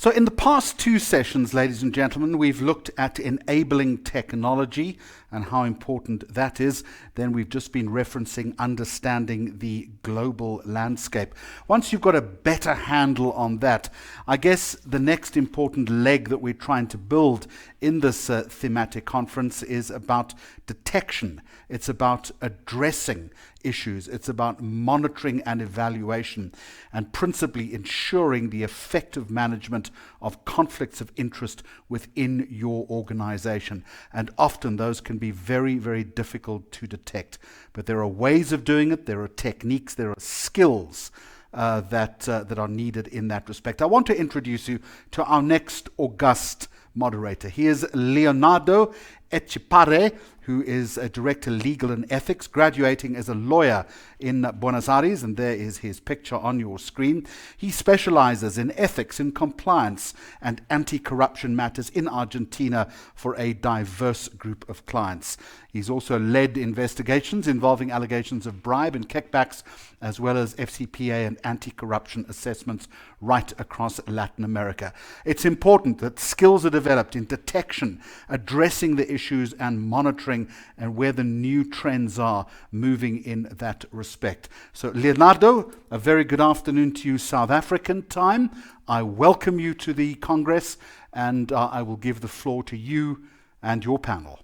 So in the past two sessions, ladies and gentlemen, we've looked at enabling technology and how important that is. Then we've just been referencing understanding the global landscape. Once you've got a better handle on that, I guess the next important leg that we're trying to build in this thematic conference is about detection. It's about addressing issues. It's about monitoring and evaluation, and principally ensuring the effective management of conflicts of interest within your organization. And often those can be very, very difficult to detect. But there are ways of doing it. There are techniques. There are skills that are needed in that respect. I want to introduce you to our next august moderator. He is Leonardo Etchepare, who is a Director Legal and Ethics, graduating as a lawyer in Buenos Aires, and there is his picture on your screen. He specializes in ethics, in compliance, and anti-corruption matters in Argentina for a diverse group of clients. He's also led investigations involving allegations of bribe and kickbacks, as well as FCPA and anti-corruption assessments right across Latin America. It's important that skills are developed in detection, addressing the issues, and monitoring, and where the new trends are moving in that respect. So Leonardo, a very good afternoon to you, South African time. I welcome you to the Congress, and I will give the floor to you and your panel.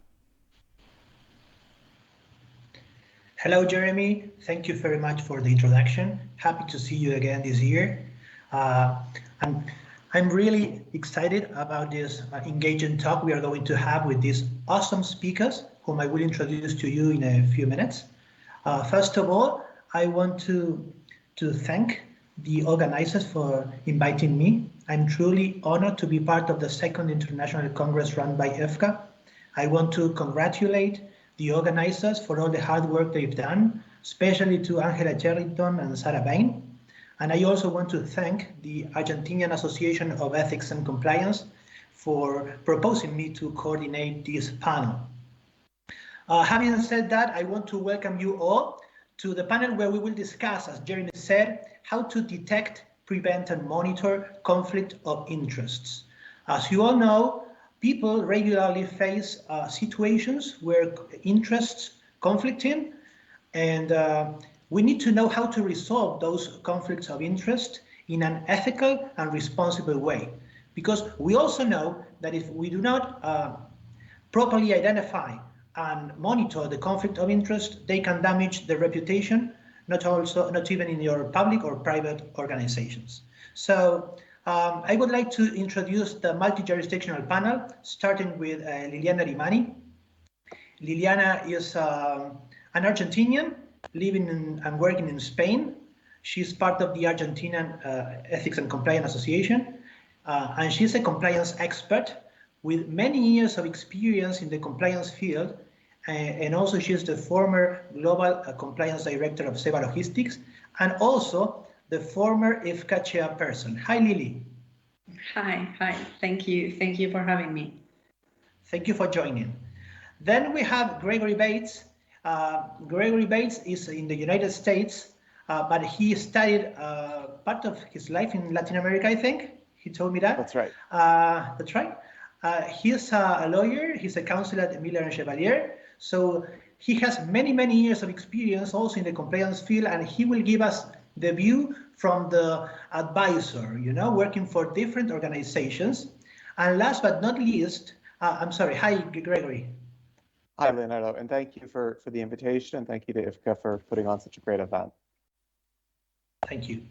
Hello, Jeremy. Thank you very much for the introduction. Happy to see you again this year. I'm really excited about this engaging talk we are going to have with these awesome speakers, whom I will introduce to you in a few minutes. First of all, I want to thank the organizers for inviting me. I'm truly honored to be part of the second International Congress run by EFCA. I want to congratulate the organizers for all the hard work they've done, especially to Angela Cherrington and Sarah Bain. And I also want to thank the Argentinian Association of Ethics and Compliance for proposing me to coordinate this panel. Having said that, I want to welcome you all to the panel where we will discuss, as Jeremy said, how to detect, prevent, and monitor conflict of interests. As you all know, people regularly face situations where interests conflicting, and we need to know how to resolve those conflicts of interest in an ethical and responsible way. Because we also know that if we do not properly identify and monitor the conflict of interest, they can damage the reputation, not even in your public or private organizations. So I would like to introduce the multi-jurisdictional panel, starting with Liliana Rimani. Liliana is an Argentinian living and working in Spain. She's part of the Argentinian Ethics and Compliance Association, and she's a compliance expert with many years of experience in the compliance field, and also she's the former Global Compliance Director of SEBA Logistics, and also the former EFCA chairperson. Hi, Lily. Hi. Thank you for having me. Thank you for joining. Then we have Gregory Bates. Gregory Bates is in the United States, but he studied part of his life in Latin America, I think. He told me that. That's right. That's right. He's a lawyer. He's a counselor at Miller and Chevalier. So he has many years of experience also in the compliance field, and he will give us the view from the advisor, working for different organizations. And last but not least, I'm sorry. Hi, Gregory. Hi, Leonardo, and thank you for the invitation, and thank you to IFCA for putting on such a great event. Thank you.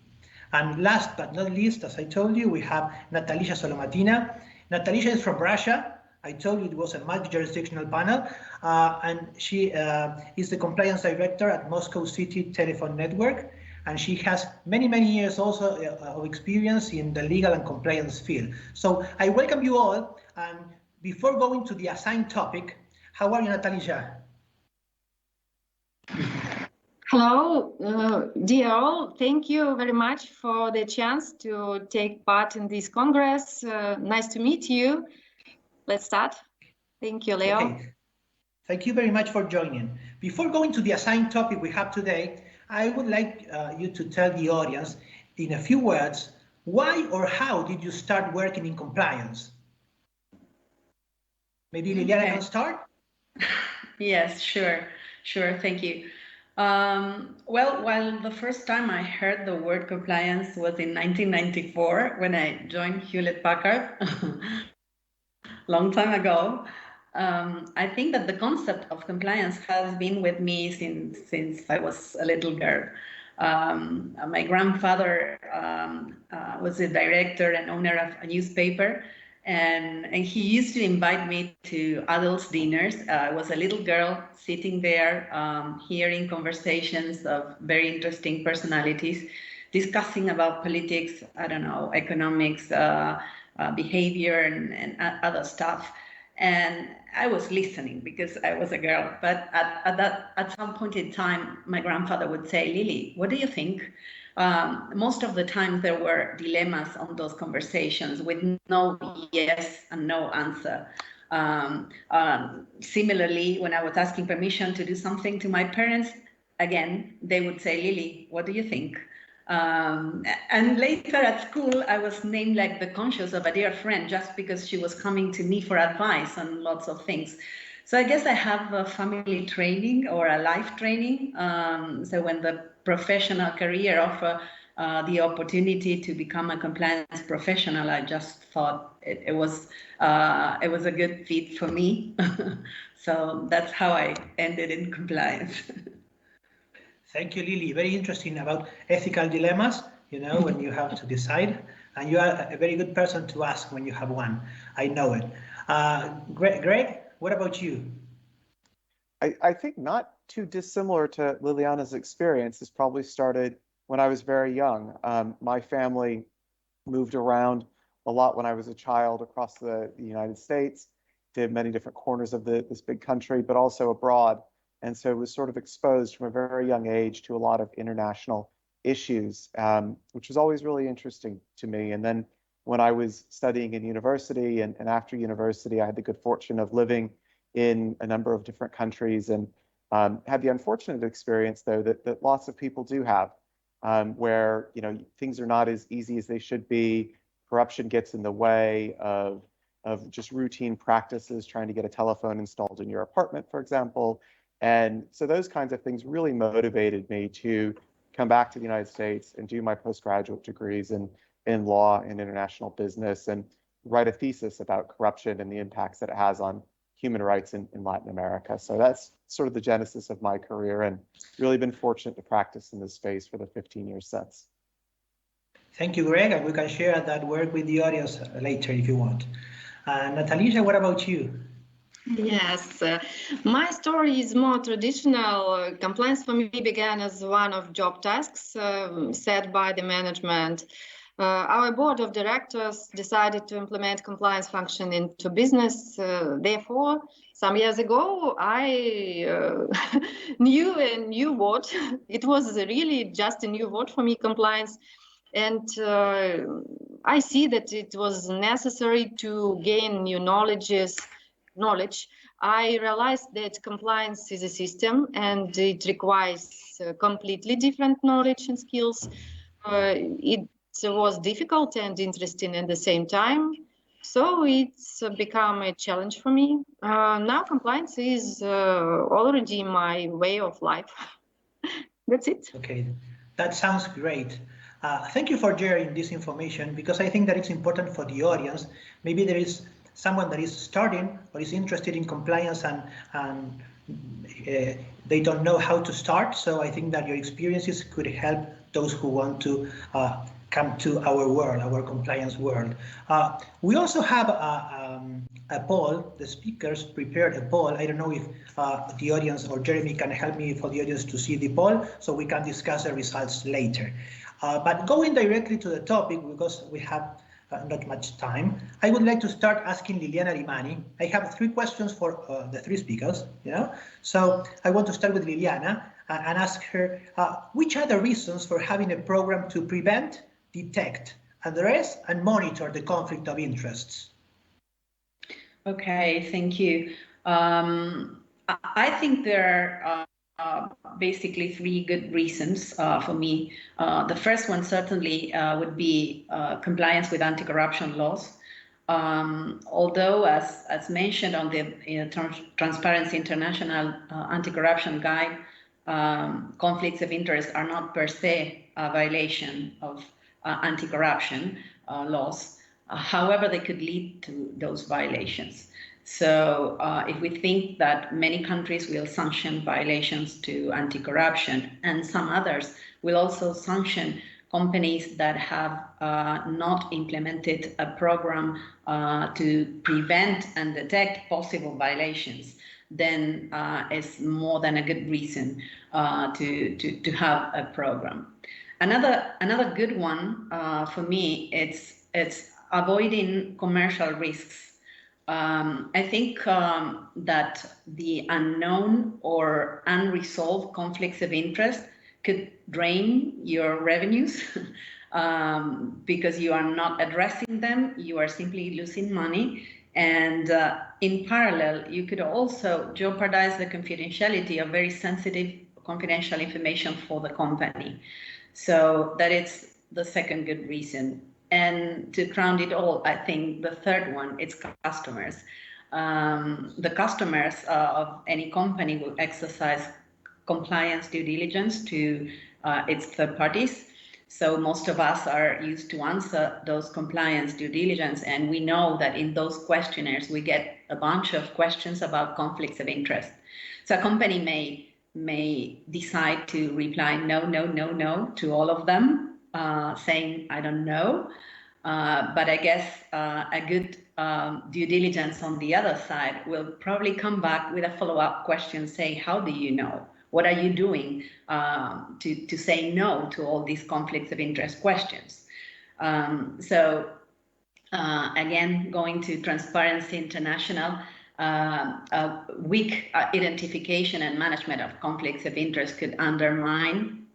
And last but not least, as I told you, we have Natalisha Solomatina. Natalisha is from Russia. I told you it was a multi-jurisdictional panel, and she is the compliance director at Moscow City Telephone Network, and she has many years also of experience in the legal and compliance field. So I welcome you all, and before going to the assigned topic, how are you, Natalisha? Hello, dear all. Thank you very much for the chance to take part in this Congress. Nice to meet you. Let's start. Thank you, Leo. Okay. Thank you very much for joining. Before going to the assigned topic we have today, I would like you to tell the audience in a few words Why or how did you start working in compliance? Maybe Liliana Okay. can start? Yes, sure, thank you. Well, while the first time I heard the word compliance was in 1994 when I joined Hewlett Packard, long time ago, I think that the concept of compliance has been with me since I was a little girl. My grandfather was a director and owner of a newspaper, and he used to invite me to adults' dinners. I was a little girl sitting there, hearing conversations of very interesting personalities, discussing about politics, I don't know, economics, behavior, and other stuff. And I was listening because I was a girl. But at some point in time, my grandfather would say, Lily, what do you think? Most of the time there were dilemmas on those conversations with no yes and no answer. Similarly, when I was asking permission to do something to my parents, again, they would say, Lily, what do you think? And later at school, I was named like the conscience of a dear friend just because she was coming to me for advice on lots of things. So I guess I have a family training or a life training. So when the professional career offer the opportunity to become a compliance professional, I just thought it was a good fit for me. So that's how I ended in compliance. Thank you, Lily. Very interesting about ethical dilemmas, when you have to decide. And you are a very good person to ask when you have one. I know it. Greg, what about you? I think not too dissimilar to Liliana's experience. This probably started when I was very young. My family moved around a lot when I was a child across the United States, did many different corners of this big country, but also abroad. And so was sort of exposed from a very young age to a lot of international issues, which was always really interesting to me. And then when I was studying in university and after university, I had the good fortune of living in a number of different countries and had the unfortunate experience, though, that lots of people do have, where things are not as easy as they should be. Corruption gets in the way of just routine practices, trying to get a telephone installed in your apartment, for example. And so those kinds of things really motivated me to come back to the United States and do my postgraduate degrees in law and international business and write a thesis about corruption and the impacts that it has on human rights in Latin America. So that's sort of the genesis of my career, and really been fortunate to practice in this space for the 15 years since. Thank you, Greg, and we can share that work with the audience later if you want. Natalisha, what about you? Yes, my story is more traditional. Compliance for me began as one of job tasks set by the management. Our board of directors decided to implement compliance function into business. Therefore, some years ago, I knew a new word. It was really just a new word for me, compliance. And I see that it was necessary to gain new knowledge. I realized that compliance is a system and it requires completely different knowledge and skills. It was difficult and interesting at the same time. So it's become a challenge for me. Now compliance is already my way of life. That's it. Okay, that sounds great. Thank you for sharing this information, because I think that it's important for the audience. Maybe there is someone that is starting or is interested in compliance and they don't know how to start. So I think that your experiences could help those who want to come to our world, our compliance world. We also have a poll. The speakers prepared a poll. I don't know if the audience or Jeremy can help me for the audience to see the poll so we can discuss the results later. But going directly to the topic, because we have not much time, I would like to start asking Liliana Rimani. I have 3 questions for the 3 speakers, So I want to start with Liliana and ask her, which are the reasons for having a program to prevent, detect, address, and monitor the conflict of interests? Okay, thank you. I think there are basically three good reasons for me. The first one certainly would be compliance with anti-corruption laws. Although, as mentioned on the Transparency International Anti-Corruption Guide, conflicts of interest are not per se a violation of anti-corruption laws. However, they could lead to those violations. So if we think that many countries will sanction violations to anti-corruption, and some others will also sanction companies that have not implemented a program to prevent and detect possible violations, then it's more than a good reason to have a program. Another good one for me, it's avoiding commercial risks. I think that the unknown or unresolved conflicts of interest could drain your revenues because you are not addressing them, you are simply losing money. And in parallel, you could also jeopardize the confidentiality of very sensitive confidential information for the company. So that is the second good reason. And to crown it all, I think the third one, it's customers. The customers of any company will exercise compliance due diligence to its third parties. So most of us are used to answer those compliance due diligence, and we know that in those questionnaires we get a bunch of questions about conflicts of interest. So a company may decide to reply no, no, no, no to all of them, saying I don't know. But I guess a good due diligence on the other side will probably come back with a follow-up question saying, how do you know? What are you doing to say no to all these conflicts of interest questions? Again, going to Transparency International, weak identification and management of conflicts of interest could undermine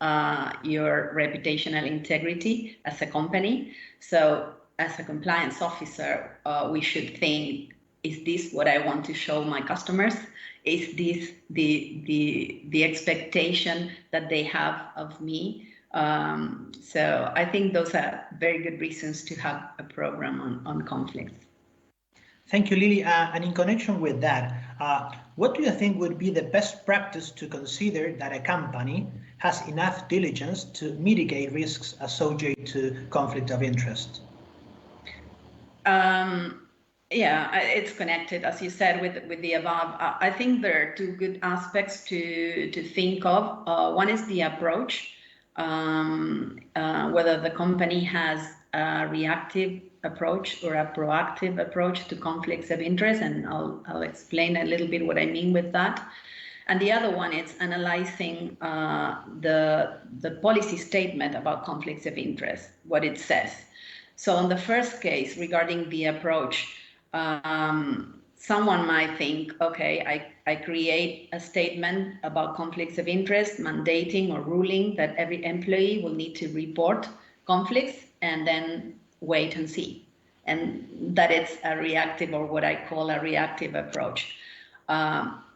your reputational integrity as a company. So as a compliance officer, we should think, is this what I want to show my customers? Is this the expectation that they have of me? So I think those are very good reasons to have a program on conflicts. Thank you, Lily. And in connection with that, what do you think would be the best practice to consider that a company has enough diligence to mitigate risks associated to conflict of interest? Yeah, it's connected, as you said, with the above. I think there are two good aspects to think of. One is the approach, whether the company has a reactive approach or a proactive approach to conflicts of interest, and I'll explain a little bit what I mean with that. And the other one is analyzing the policy statement about conflicts of interest, what it says. So on the first case, regarding the approach, someone might think, okay, I create a statement about conflicts of interest, mandating or ruling that every employee will need to report conflicts and then wait and see. And that it's a reactive, or what I call a reactive approach.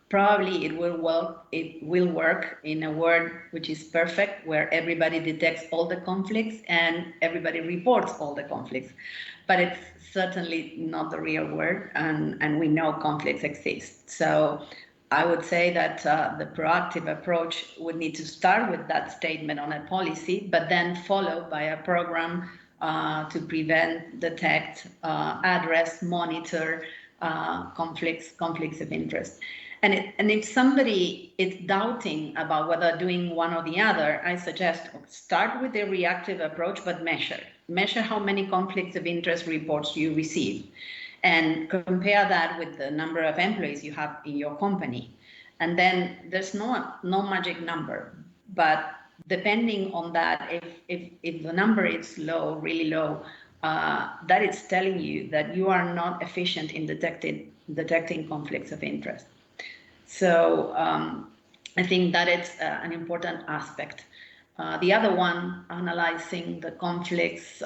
Probably it will work in a world which is perfect, where everybody detects all the conflicts and everybody reports all the conflicts. But it's certainly not the real world, and we know conflicts exist. So I would say that the proactive approach would need to start with that statement on a policy, but then followed by a program to prevent, detect, address, monitor conflicts of interest. And if somebody is doubting about whether doing one or the other, I suggest start with the reactive approach, but measure how many conflicts of interest reports you receive, and compare that with the number of employees you have in your company. And then there's no magic number, but depending on that, if the number is low, really low, that is telling you that you are not efficient in detecting conflicts of interest. So I think that is an important aspect. The other one, analyzing the conflicts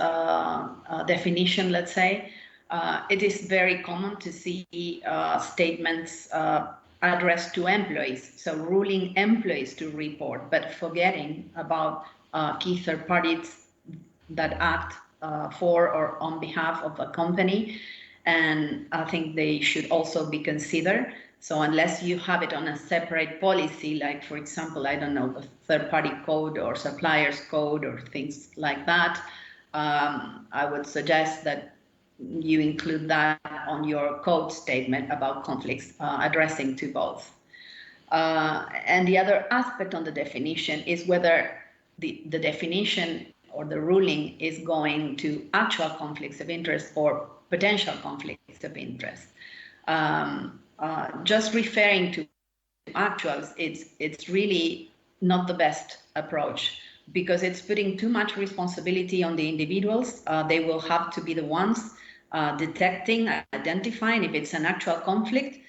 definition, let's say, it is very common to see statements addressed to employees, so ruling employees to report, but forgetting about key third parties that act for or on behalf of a company. And I think they should also be considered. So unless you have it on a separate policy, like, for example, I don't know, the third-party code or suppliers code or things like that, I would suggest that you include that on your code statement about conflicts, addressing to both. And the other aspect on the definition is whether the definition or the ruling is going to actual conflicts of interest or potential conflicts of interest. Just referring to actuals, it's really not the best approach, because it's putting too much responsibility on the individuals. They will have to be the ones detecting, identifying if it's an actual conflict,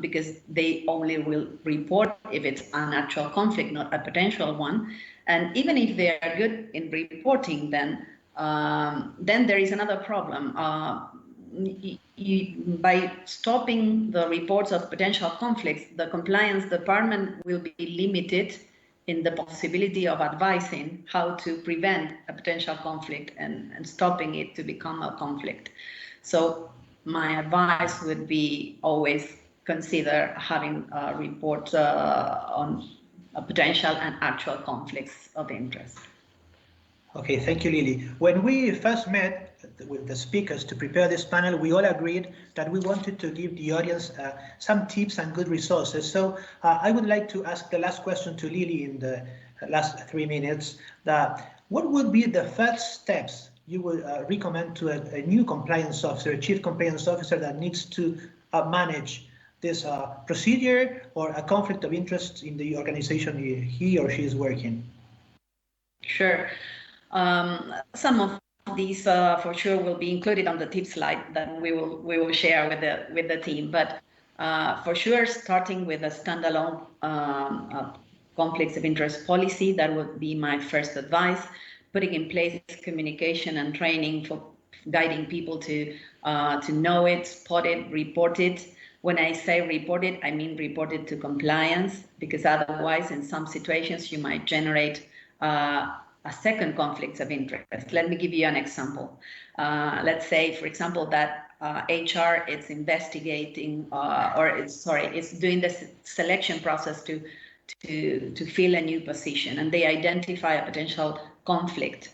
because they only will report if it's an actual conflict, not a potential one. And even if they are good in reporting, then there is another problem. By stopping the reports of potential conflicts, the compliance department will be limited in the possibility of advising how to prevent a potential conflict and stopping it to become a conflict. So my advice would be always consider having reports on potential and actual conflicts of interest. Okay, thank you, Lily. When we first met with the speakers to prepare this panel, we all agreed that we wanted to give the audience some tips and good resources. So I would like to ask the last question to Lily in the last 3 minutes. What would be the first steps you would recommend to a new compliance officer, a chief compliance officer that needs to manage this procedure or a conflict of interest in the organization he or she is working? Sure. Some of these for sure will be included on the tip slide that we will share with the team. But for sure, starting with a standalone conflicts of interest policy, that would be my first advice. Putting in place communication and training for guiding people to know it, spot it, report it. When I say report it, I mean report it to compliance, because otherwise, in some situations, you might generate a second conflict of interest. Let me give you an example. Let's say, for example, that HR is investigating it's doing the selection process to fill a new position, and they identify a potential conflict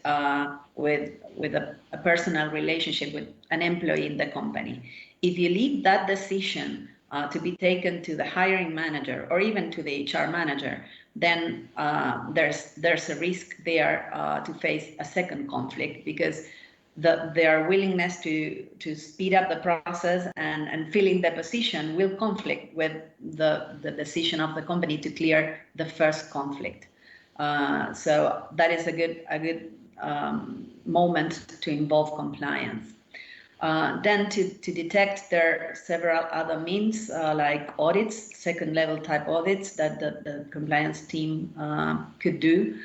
with a personal relationship with an employee in the company. If you leave that decision to be taken to the hiring manager or even to the HR manager, then there's a risk there to face a second conflict, because their willingness to speed up the process and filling the position will conflict with the decision of the company to clear the first conflict. So that is a good moment to involve compliance. Then to detect, there are several other means like audits, second level type audits that the compliance team could do,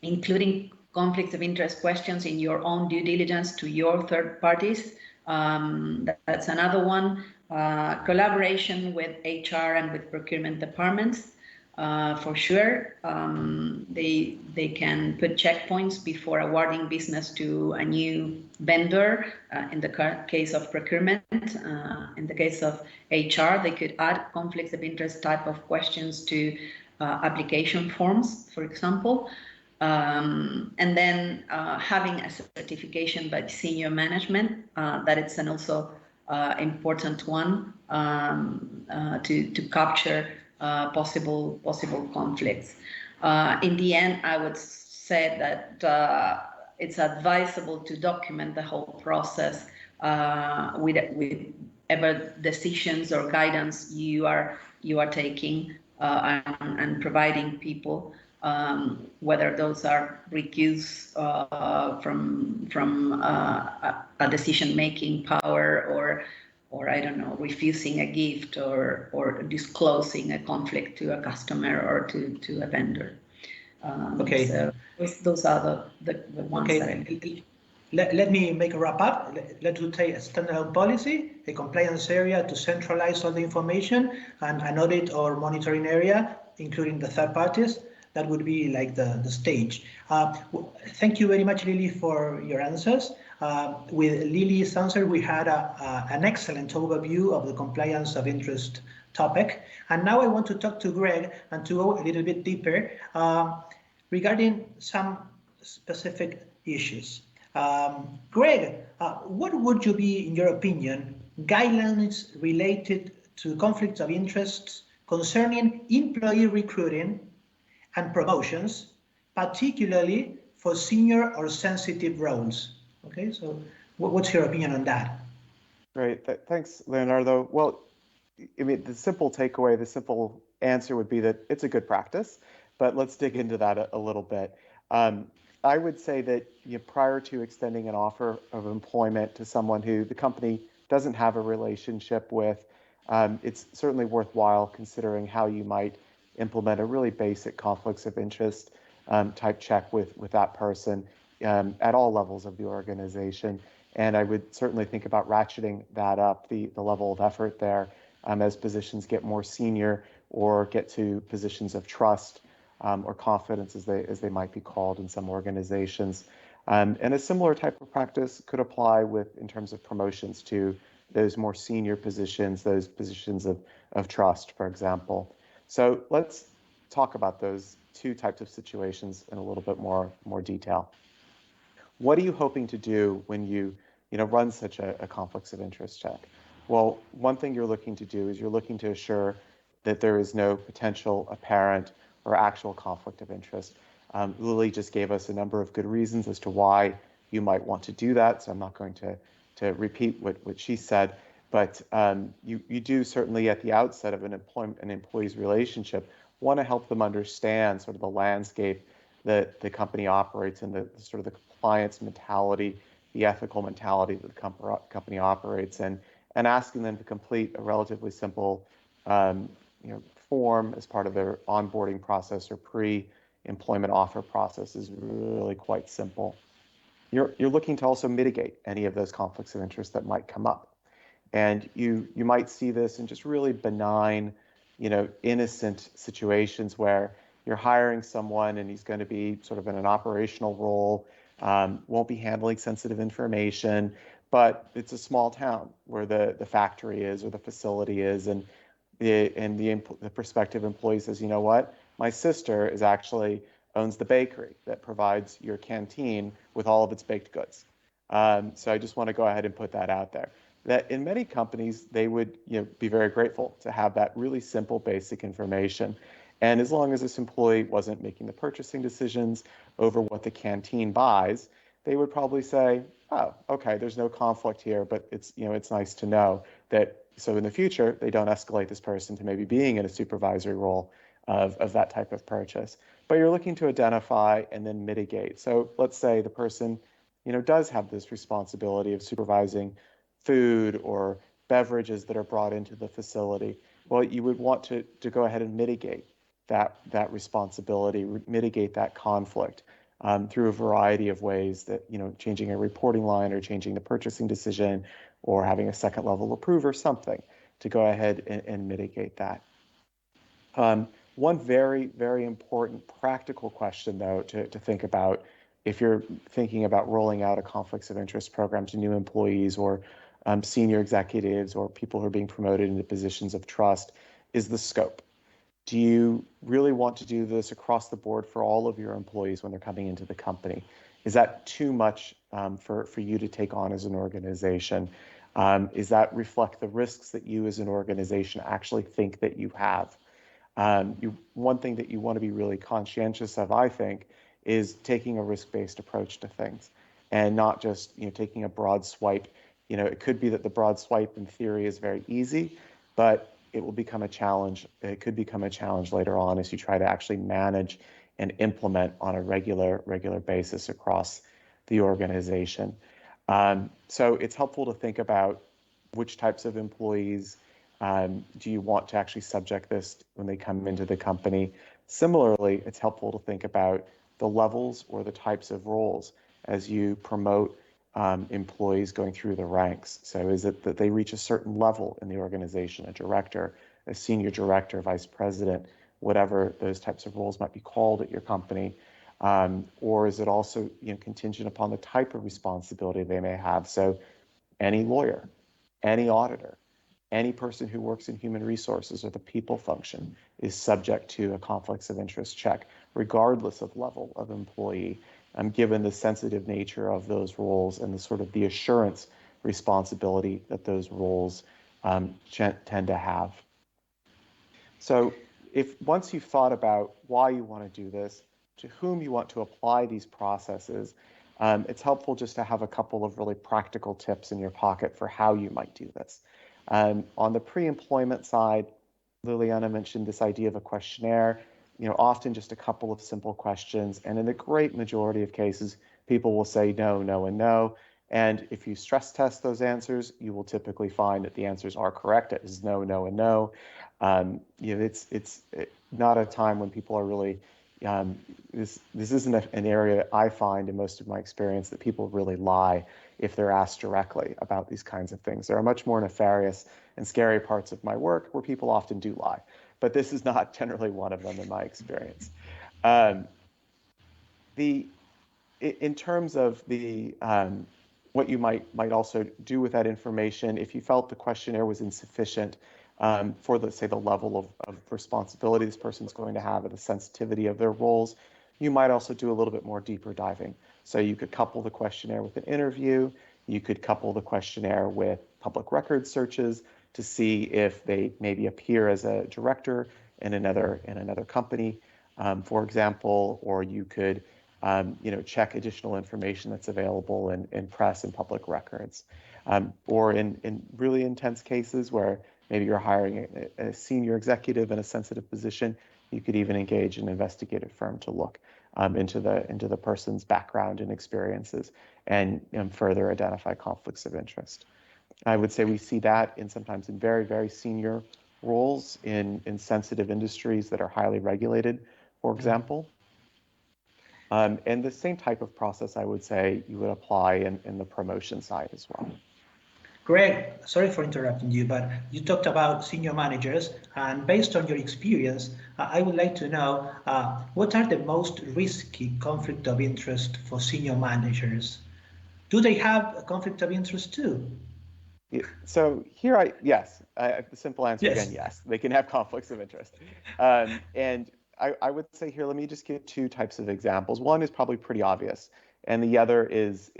including conflicts of interest questions in your own due diligence to your third parties. That's another one. Collaboration with HR and with procurement departments. For sure, they can put checkpoints before awarding business to a new vendor. In the case of procurement, in the case of HR, they could add conflicts of interest type of questions to application forms, for example. And then having a certification by senior management, that it's an also important one to capture possible conflicts. In the end, I would say that it's advisable to document the whole process with whatever decisions or guidance you are taking and providing people, whether those are recused from a decision-making power or I don't know, refusing a gift or disclosing a conflict to a customer or to a vendor. Okay. So those are the ones that let me make a wrap up. Let's take a standalone policy, a compliance area to centralize all the information, and an audit or monitoring area, including the third parties. That would be like the stage. Thank you very much, Lily, for your answers. With Lily's answer, we had an excellent overview of the compliance of interest topic. And now I want to talk to Greg and to go a little bit deeper regarding some specific issues. Greg, what would you be, in your opinion, guidelines related to conflicts of interests concerning employee recruiting and promotions, particularly for senior or sensitive roles? Okay, so what's your opinion on that? Great, thanks, Leonardo. Well, I mean, the simple takeaway, the simple answer would be that it's a good practice, but let's dig into that a little bit. I would say that prior to extending an offer of employment to someone who the company doesn't have a relationship with, it's certainly worthwhile considering how you might implement a really basic conflicts of interest type check with that person at all levels of the organization. And I would certainly think about ratcheting that up, the level of effort there, as positions get more senior or get to positions of trust or confidence, as they might be called in some organizations. And a similar type of practice could apply in terms of promotions to those more senior positions, those positions of trust, for example. So let's talk about those two types of situations in a little bit more detail. What are you hoping to do when you run such a conflicts of interest check? Well, one thing you're looking to do is you're looking to assure that there is no potential apparent or actual conflict of interest. Lily just gave us a number of good reasons as to why you might want to do that, so I'm not going to repeat what she said, but you do certainly at the outset of an employee's relationship want to help them understand sort of the landscape that the company operates in, the sort of the compliance mentality, the ethical mentality that the company operates in, and asking them to complete a relatively simple form as part of their onboarding process or pre-employment offer process is really quite simple. You're looking to also mitigate any of those conflicts of interest that might come up. And you might see this in just really benign, innocent situations where you're hiring someone and he's going to be sort of in an operational role, won't be handling sensitive information, but it's a small town where the factory is or the facility is, and the prospective employee says, you know what, my sister owns the bakery that provides your canteen with all of its baked goods. So I just want to go ahead and put that out there. That in many companies, they would be very grateful to have that really simple, basic information. And as long as this employee wasn't making the purchasing decisions over what the canteen buys, they would probably say, oh, okay, there's no conflict here, but it's nice to know that so in the future, they don't escalate this person to maybe being in a supervisory role of that type of purchase. But you're looking to identify and then mitigate. So let's say the person does have this responsibility of supervising food or beverages that are brought into the facility. Well, you would want to go ahead and mitigate that responsibility, mitigate that conflict through a variety of ways that, changing a reporting line or changing the purchasing decision or having a second level approver, something to go ahead and mitigate that. One very, very important practical question, though, to think about if you're thinking about rolling out a conflicts of interest program to new employees or senior executives or people who are being promoted into positions of trust is the scope. Do you really want to do this across the board for all of your employees when they're coming into the company? Is that too much for you to take on as an organization? Is that reflect the risks that you as an organization actually think that you have? One thing that you want to be really conscientious of, I think, is taking a risk-based approach to things and not just taking a broad swipe. It could be that the broad swipe in theory is very easy, but it will become a challenge. It could become a challenge later on as you try to actually manage and implement on a regular basis across the organization. So it's helpful to think about which types of employees do you want to actually subject this when they come into the company. Similarly, it's helpful to think about the levels or the types of roles as you promote employees going through the ranks. So is it that they reach a certain level in the organization, a director, a senior director, vice president, whatever those types of roles might be called at your company? Or is it also contingent upon the type of responsibility they may have? So any lawyer, any auditor, any person who works in human resources or the people function is subject to a conflicts of interest check, regardless of level of employee, given the sensitive nature of those roles and the sort of the assurance responsibility that those roles tend to have. So if once you've thought about why you want to do this, to whom you want to apply these processes, it's helpful just to have a couple of really practical tips in your pocket for how you might do this. On the pre-employment side, Liliana mentioned this idea of a questionnaire, often just a couple of simple questions. And in the great majority of cases, people will say no, no, and no. And if you stress test those answers, you will typically find that the answers are correct. It is no, no, and no. It's not a time when people are really, this isn't an area I find in most of my experience that people really lie if they're asked directly about these kinds of things. There are much more nefarious and scary parts of my work where people often do lie, but this is not generally one of them in my experience. In terms of the what you might also do with that information, if you felt the questionnaire was insufficient for say the level of responsibility this person's going to have or the sensitivity of their roles, you might also do a little bit more deeper diving. So you could couple the questionnaire with an interview. You could couple the questionnaire with public record searches to see if they maybe appear as a director in another company, for example, or you could check additional information that's available in press and public records, or in really intense cases where maybe you're hiring a senior executive in a sensitive position, you could even engage an investigative firm to look into the person's background and experiences and further identify conflicts of interest. I would say we see that sometimes in very, very senior roles in sensitive industries that are highly regulated, for example. And the same type of process, I would say, you would apply in the promotion side as well. Greg, sorry for interrupting you, but you talked about senior managers, and based on your experience, I would like to know what are the most risky conflict of interest for senior managers? Do they have a conflict of interest too? So here, yes, the simple answer Yes. again, yes, they can have conflicts of interest. And I would say here, let me just give two types of examples. One is probably pretty obvious, and the other is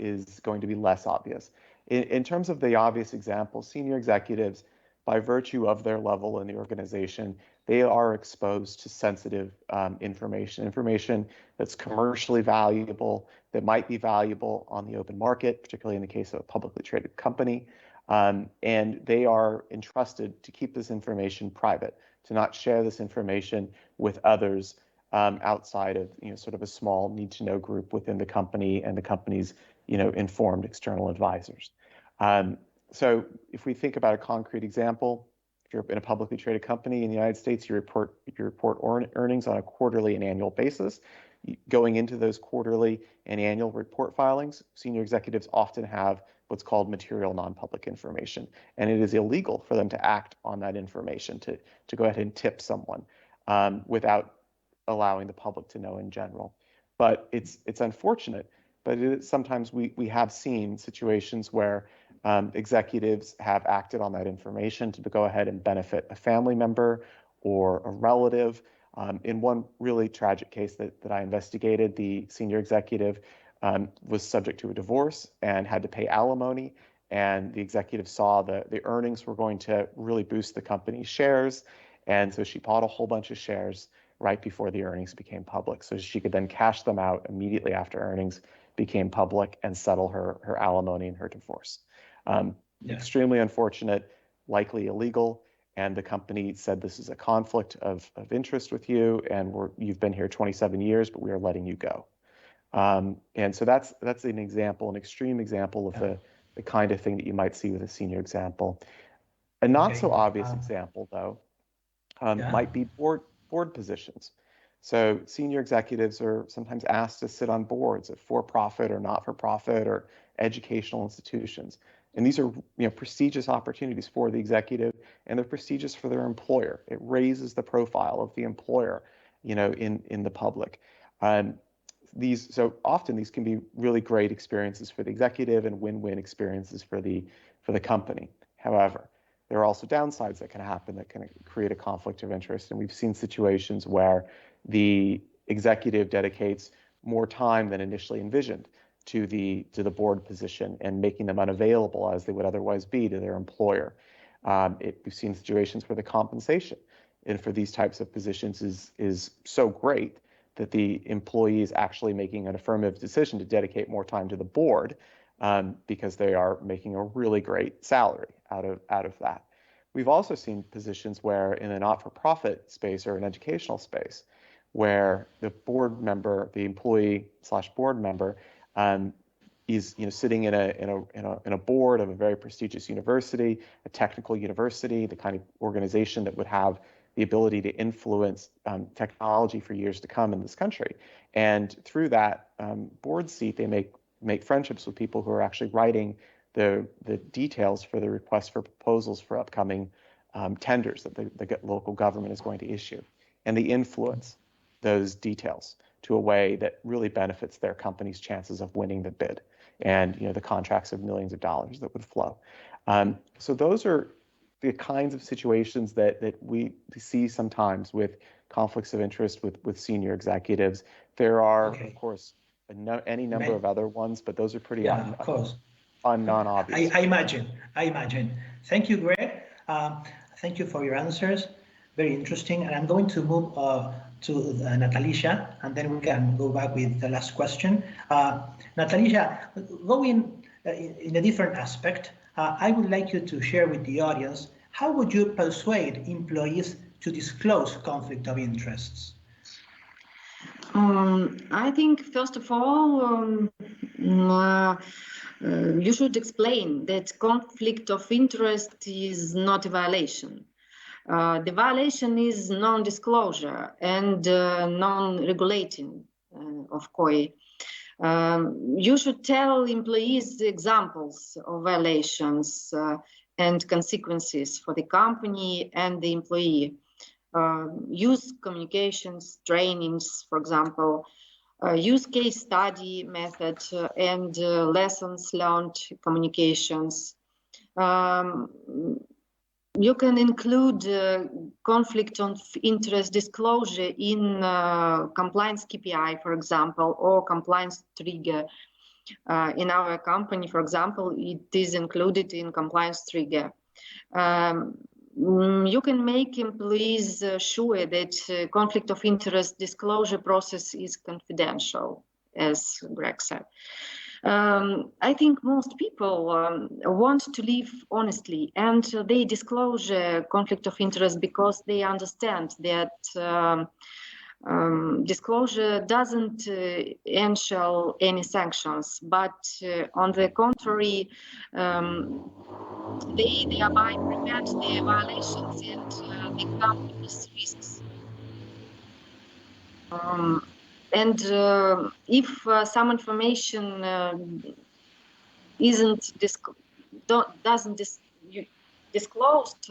going to be less obvious. In terms of the obvious example, senior executives, by virtue of their level in the organization, they are exposed to sensitive information that's commercially valuable, that might be valuable on the open market, particularly in the case of a publicly traded company. And they are entrusted to keep this information private, to not share this information with others outside of sort of a small need-to-know group within the company and the company's informed external advisors. So if we think about a concrete example, if you're in a publicly traded company in the United States, you report earnings on a quarterly and annual basis. Going into those quarterly and annual report filings, senior executives often have what's called material non-public information, and it is illegal for them to act on that information, to go ahead and tip someone without allowing the public to know in general. But it's unfortunate, but sometimes we have seen situations where executives have acted on that information to go ahead and benefit a family member or a relative. In one really tragic case that I investigated, the senior executive was subject to a divorce and had to pay alimony, and the executive saw the earnings were going to really boost the company's shares, and so she bought a whole bunch of shares right before the earnings became public, so she could then cash them out immediately after earnings became public and settle her alimony and her divorce. Extremely unfortunate, likely illegal, and the company said this is a conflict of interest with you, and you've been here 27 years, but we are letting you go. And so that's an example, an extreme example of the kind of thing that you might see with a senior example. A not so obvious example, though, might be board positions. So senior executives are sometimes asked to sit on boards of for-profit or not-for-profit or educational institutions. And these are prestigious opportunities for the executive, and they're prestigious for their employer. It raises the profile of the employer, in the public. So often these can be really great experiences for the executive and win-win experiences for the company. However, there are also downsides that can happen that can create a conflict of interest. And we've seen situations where the executive dedicates more time than initially envisioned to the board position and making them unavailable as they would otherwise be to their employer. We've seen situations where the compensation and for these types of positions is so great that the employee is actually making an affirmative decision to dedicate more time to the board because they are making a really great salary out of that. We've also seen positions where in a not-for-profit space or an educational space, where the board member, the employee/board member, is sitting in a board of a very prestigious university, a technical university, the kind of organization that would have the ability to influence technology for years to come in this country. And through that board seat, they make friendships with people who are actually writing the details for the request for proposals for upcoming tenders that the local government is going to issue. And they influence those details to a way that really benefits their company's chances of winning the bid and the contracts of millions of dollars that would flow. So those are the kinds of situations that we see sometimes with conflicts of interest with senior executives. There are, of course, any number of other ones, but those are pretty non-obvious. I imagine. Thank you, Greg. Thank you for your answers. Very interesting. And I'm going to move to Natalisha, and then we can go back with the last question. Natalisha, going in a different aspect, I would like you to share with the audience, how would you persuade employees to disclose conflict of interests? I think, first of all, you should explain that conflict of interest is not a violation. The violation is non-disclosure and non-regulating of COI. You should tell employees the examples of violations and consequences for the company and the employee. Use communications, trainings, for example, use case study method and lessons learned communications. You can include conflict of interest disclosure in compliance KPI, for example, or compliance trigger. In our company, for example, it is included in compliance trigger. You can make employees sure that conflict of interest disclosure process is confidential, as Greg said. I think most people want to live honestly, and they disclose conflict of interest because they understand that disclosure doesn't ensure any sanctions, but on the contrary, they thereby prevent the violations and the company's risks. And if some information doesn't disclosed,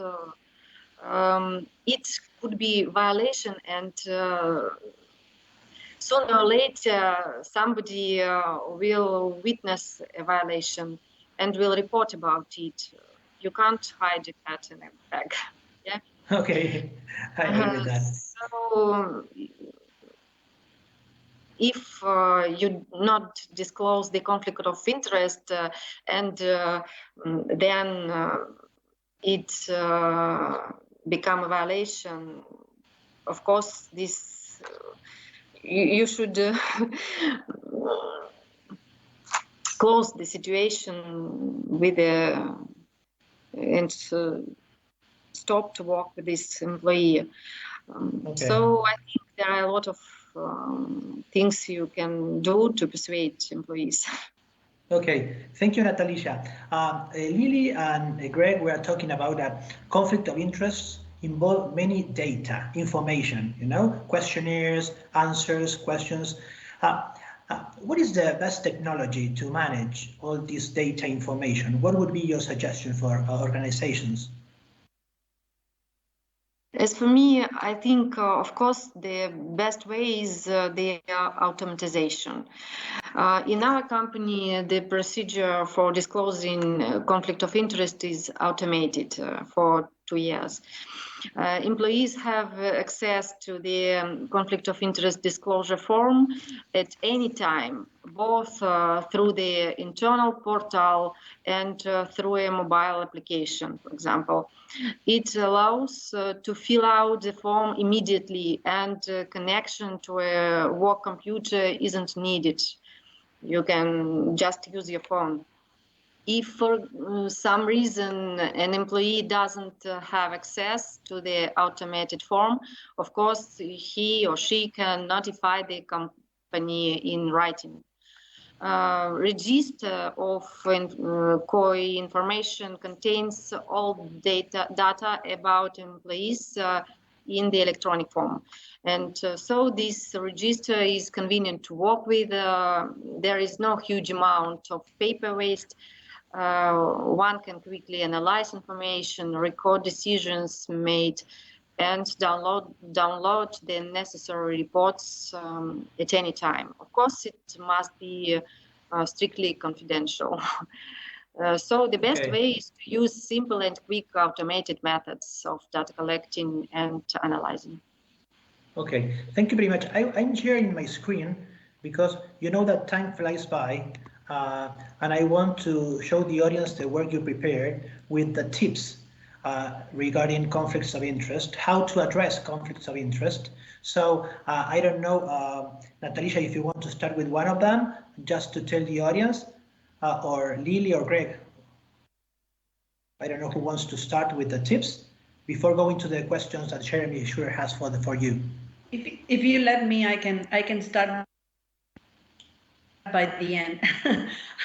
it could be violation, and sooner or later somebody will witness a violation and will report about it. You can't hide that in a bag. Yeah. Okay, I agree with that. So if you not disclose the conflict of interest and then it become a violation, of course, this you should close the situation with and stop to work with this employee. So I think there are a lot of things you can do to persuade employees. Okay, thank you, Natalisha. Lily and Greg were talking about that conflict of interest involve many data, information, questionnaires, answers, questions. What is the best technology to manage all this data information? What would be your suggestion for organizations? As for me, I think, of course, the best way is the automatization. In our company, the procedure for disclosing conflict of interest is automated for 2 years. Employees have access to the conflict of interest disclosure form at any time, both through the internal portal and through a mobile application, for example. It allows to fill out the form immediately, and connection to a work computer isn't needed. You can just use your phone. If for some reason an employee doesn't have access to the automated form, of course, he or she can notify the company in writing. Register of COI information contains all data about employees in the electronic form. And so this register is convenient to work with. There is no huge amount of paper waste. One can quickly analyze information, record decisions made, and download the necessary reports at any time. Of course, it must be strictly confidential. So the best way is to use simple and quick automated methods of data collecting and analyzing. Okay, thank you very much. I'm sharing my screen because you know that time flies by, and I want to show the audience the work you prepared with the tips regarding conflicts of interest, how to address conflicts of interest. So I don't know, Natalisha, if you want to start with one of them, just to tell the audience, or Lily or Greg. I don't know who wants to start with the tips before going to the questions that Jeremy sure has for you. If you let me, I can start by the end.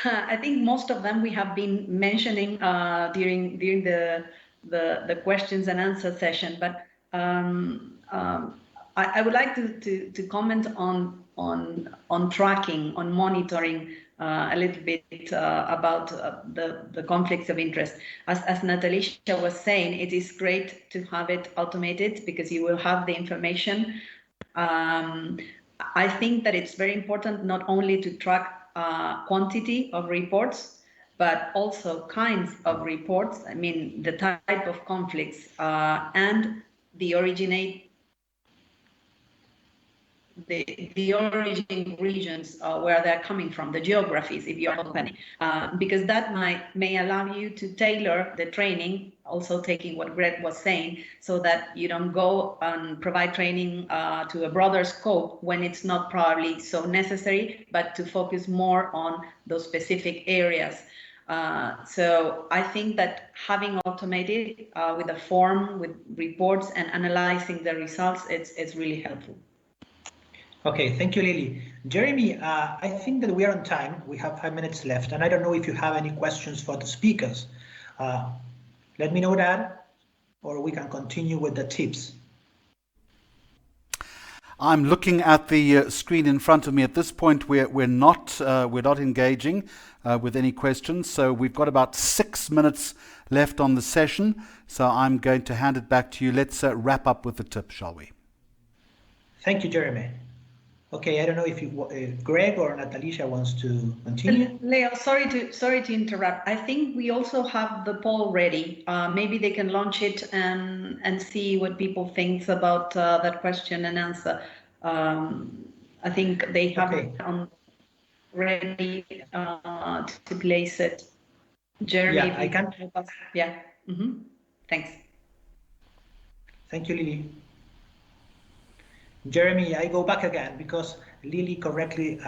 I think most of them we have been mentioning during the questions and answer session, but I would like to comment on tracking, on monitoring a little bit about the conflicts of interest. As Natalisha was saying, it is great to have it automated because you will have the information. I think that it's very important not only to track quantity of reports, but also kinds of reports. I mean, the type of conflicts and the origin regions where they're coming from, the geographies, if you're a company, because that may allow you to tailor the training, also taking what Greg was saying, so that you don't go and provide training to a broader scope when it's not probably so necessary, but to focus more on those specific areas. So I think that having automated with a form, with reports and analyzing the results, it's really helpful. Okay, thank you, Lily. Jeremy, I think that we are on time. We have 5 minutes left, and I don't know if you have any questions for the speakers. Let me know that, or we can continue with the tips. I'm looking at the screen in front of me. At this point, we're not engaging with any questions. So we've got about 6 minutes left on the session. So I'm going to hand it back to you. Let's wrap up with the tip, shall we? Thank you, Jeremy. Okay, I don't know if Greg or Natalisha wants to continue. Leo, sorry to interrupt. I think we also have the poll ready. Maybe they can launch it and see what people think about that question and answer. I think they have it ready to place it. Jeremy, yeah, I can. Yeah. Thanks. Thank you, Lily. Jeremy, I go back again because Lily correctly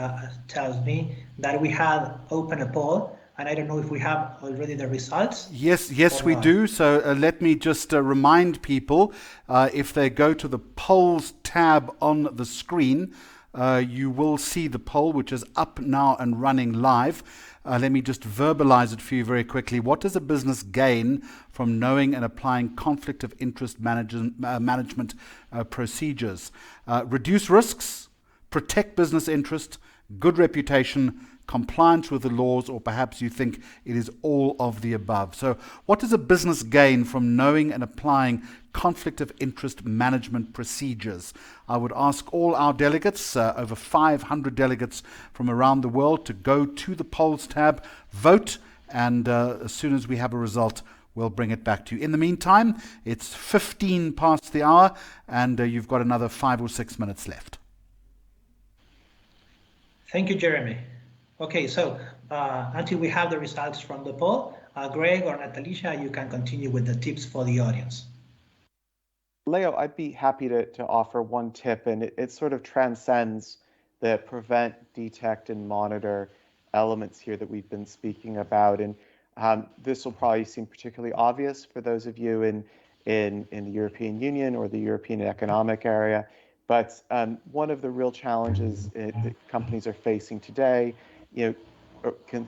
tells me that we had opened a poll, and I don't know if we have already the results. Yes, we do. So let me just remind people, if they go to the polls tab on the screen, you will see the poll, which is up now and running live. Let me just verbalize it for you very quickly. What does a business gain from knowing and applying conflict of interest management procedures? Reduce risks, protect business interest, good reputation, compliance with the laws, or perhaps you think it is all of the above. So what does a business gain from knowing and applying conflict of interest management procedures? I would ask all our delegates, over 500 delegates from around the world, to go to the polls tab, vote, and as soon as we have a result, we'll bring it back to you. In the meantime, it's 15 past the hour, and you've got another 5 or 6 minutes left. Thank you, Jeremy. Okay, so until we have the results from the poll, Greg or Natalisha, you can continue with the tips for the audience. Leo, I'd be happy to offer one tip, and it sort of transcends the prevent, detect, and monitor elements here that we've been speaking about. And this will probably seem particularly obvious for those of you in the European Union or the European Economic Area. But one of the real challenges that companies are facing today, in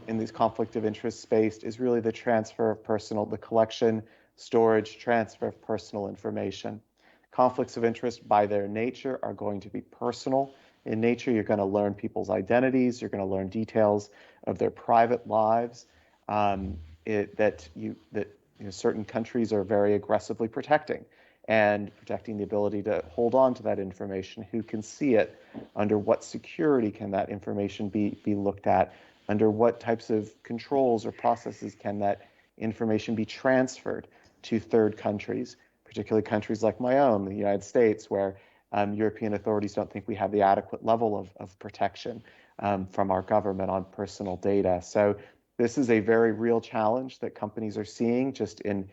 this conflict of interest space, is really the transfer of the collection, storage, transfer of personal information. Conflicts of interest by their nature are going to be personal in nature. You're going to learn people's identities. You're going to learn details of their private lives that certain countries are very aggressively protecting, and protecting the ability to hold on to that information. Who can see it? Under what security can that information be looked at? Under what types of controls or processes can that information be transferred to third countries, particularly countries like my own, the United States, where European authorities don't think we have the adequate level of protection from our government on personal data. So this is a very real challenge that companies are seeing just in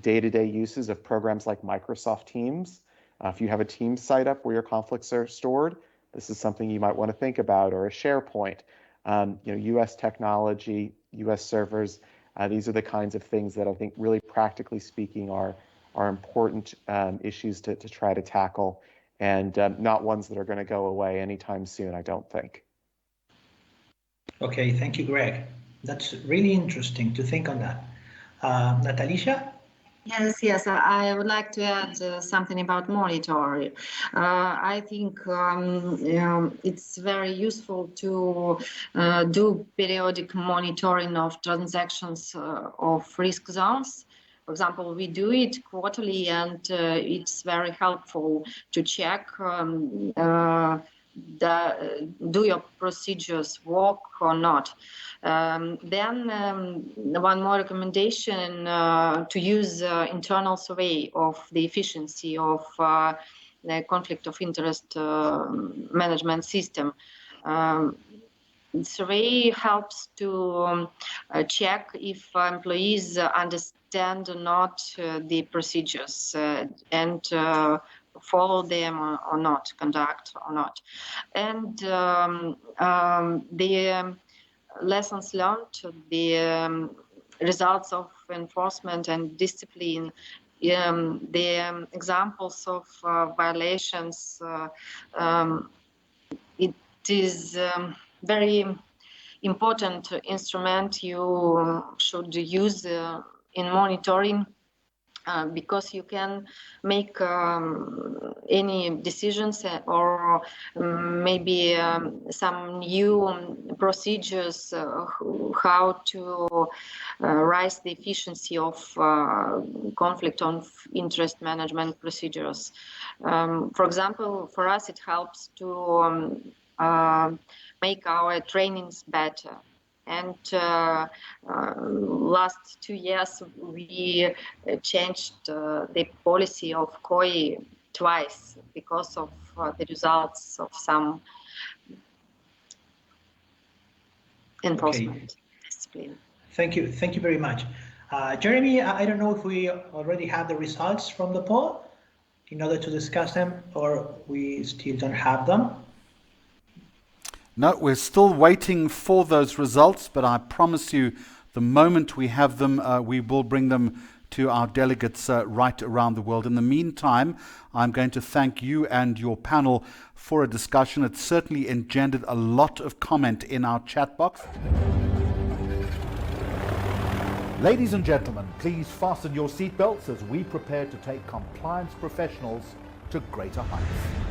day-to-day uses of programs like Microsoft Teams. If you have a Teams site up where your conflicts are stored, this is something you might want to think about, or a SharePoint. U.S. technology, U.S. servers, these are the kinds of things that I think really practically speaking are important issues to try to tackle, and not ones that are going to go away anytime soon, I don't think. Okay, thank you, Greg. That's really interesting to think on that. Natalisha? Yes, I would like to add something about monitoring. I think it's very useful to do periodic monitoring of transactions of risk zones. For example, we do it quarterly, and it's very helpful to check do your procedures work or not. Then one more recommendation to use internal survey of the efficiency of the conflict of interest management system. Survey helps to check if employees understand or not the procedures and follow them or not, conduct or not. And the lessons learned, the results of enforcement and discipline, the examples of violations, it is very important instrument you should use in monitoring, because you can make any decisions or maybe some new procedures how to raise the efficiency of conflict of interest management procedures. For example, for us it helps to make our trainings better. And last 2 years, we changed the policy of COI twice because of the results of some enforcement discipline. Thank you very much. Jeremy, I don't know if we already have the results from the poll in order to discuss them, or we still don't have them. No, we're still waiting for those results, but I promise you, the moment we have them, we will bring them to our delegates right around the world. In the meantime, I'm going to thank you and your panel for a discussion. It certainly engendered a lot of comment in our chat box. Ladies and gentlemen, please fasten your seatbelts as we prepare to take compliance professionals to greater heights.